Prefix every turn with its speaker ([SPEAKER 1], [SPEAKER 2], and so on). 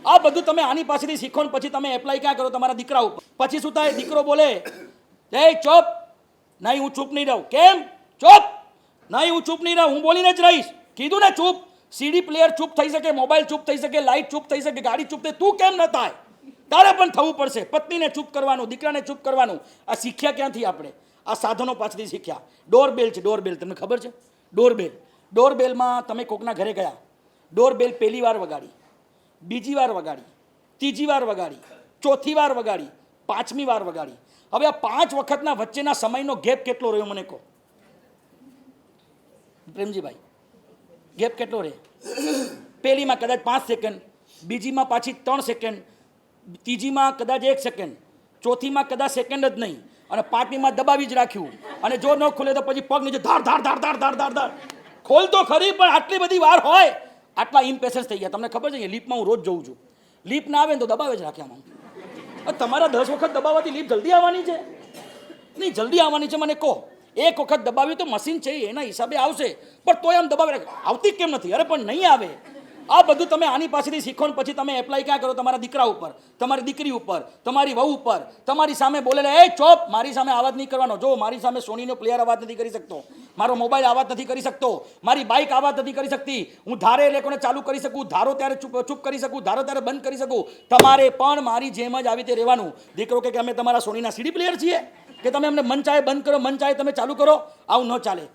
[SPEAKER 1] આ બધું તમે આની પાસેથી શીખો ને પછી તમે એપ્લાય ક્યાં કરો તમારા દીકરા ઉપર. પછી શું થાય? દીકરો બોલે એ ચૂપ, નહીં હું ચૂપ નહીં રહું. કેમ ચૂપ? નહીં હું ચૂપ નહીં રહું, હું બોલીને જ રહીશ. કીધું ને ચૂપ. સીડી પ્લેયર ચૂપ થઈ શકે, મોબાઈલ ચૂપ થઈ શકે, લાઇટ ચૂપ થઈ શકે, ગાડી ચૂપ થઈ, તું કેમ ન થાય? તારે પણ થવું પડશે. પત્નીને ચૂપ કરવાનું, દીકરાને ચૂપ કરવાનું. આ શીખ્યા ક્યાંથી આપણે? આ સાધનો પાસેથી શીખ્યા. ડોરબેલ છે, ડોરબેલ તમને ખબર છે? ડોરબેલ. ડોરબેલમાં તમે કોકના ઘરે ગયા, ડોરબેલ પહેલી વાર વગાડી, બીજી વાર વગાડી, ત્રીજી વાર વગાડી, ચોથી વાર વગાડી, પાંચમી વાર વગાડી. હવે આ 5 વખતના વચ્ચેના સમયનો ગેપ કેટલો રહ્યો મને કહો પ્રેમજીભાઈ? ગેપ કેટલો રહે? પહેલીમાં કદાચ 5 સેકન્ડ, બીજીમાં પાછી 3 સેકન્ડ, ત્રીજીમાં કદાચ 1 સેકન્ડ, ચોથીમાં કદાચ સેકન્ડ જ નહીં, અને પાંચમીમાં દબાવી જ રાખ્યું. અને જો ન ખુલે તો પછી પગ નીચે ધાર ધાર ધાર ધાર ધાર ધાર ધાર. ખોલ તો ખરી, પણ આટલી બધી વાર હોય? આટલા ઇમ્પેશન્સ થઈ ગયા. તમને ખબર છે કે લીપમાં હું રોજ જોઉં છું, લીપ ના આવે ને તો દબાવે જ રાખે આમાં. તમારા 10 વખત દબાવવાથી લીપ જલ્દી આવવાની છે? નહીં, જલ્દી આવવાની છે મને કહો. 1 વખત દબાવ્યું તો મશીન છે એના હિસાબે આવશે, પણ તોય આમ દબાવી રાખે. આવતી કેમ નથી? અરે પણ નહીં આવે. આ બધું તમે આની પાસેથી શીખો ને પછી તમે એપ્લાય ક્યાં કરો? તમારા દીકરા ઉપર, તમારી દીકરી ઉપર, તમારી વહુ ઉપર. તમારી સામે બોલેલા એ ચોપ, મારી સામે અવાજ નહીં કરવાનો. જો મારી સામે સોનીનો પ્લેયર અવાજ નથી કરી શકતો, મારો મોબાઈલ અવાજ નથી કરી શકતો, મારી બાઇક અવાજ નથી કરી શકતી, હું ધારે લેકોને ચાલુ કરી શકું, ધારો ત્યારે ચૂપ કરી શકું, ધારો ત્યારે બંધ કરી શકું. તમારે પણ મારી જેમ જ આવી રીતે રહેવાનું. દીકરો કે અમે તમારા સોનીના સીડી પ્લેયર છીએ કે તમે અમને મન ચાહે બંધ કરો, મન ચાહે તમે ચાલુ કરો? આવું ન ચાલે.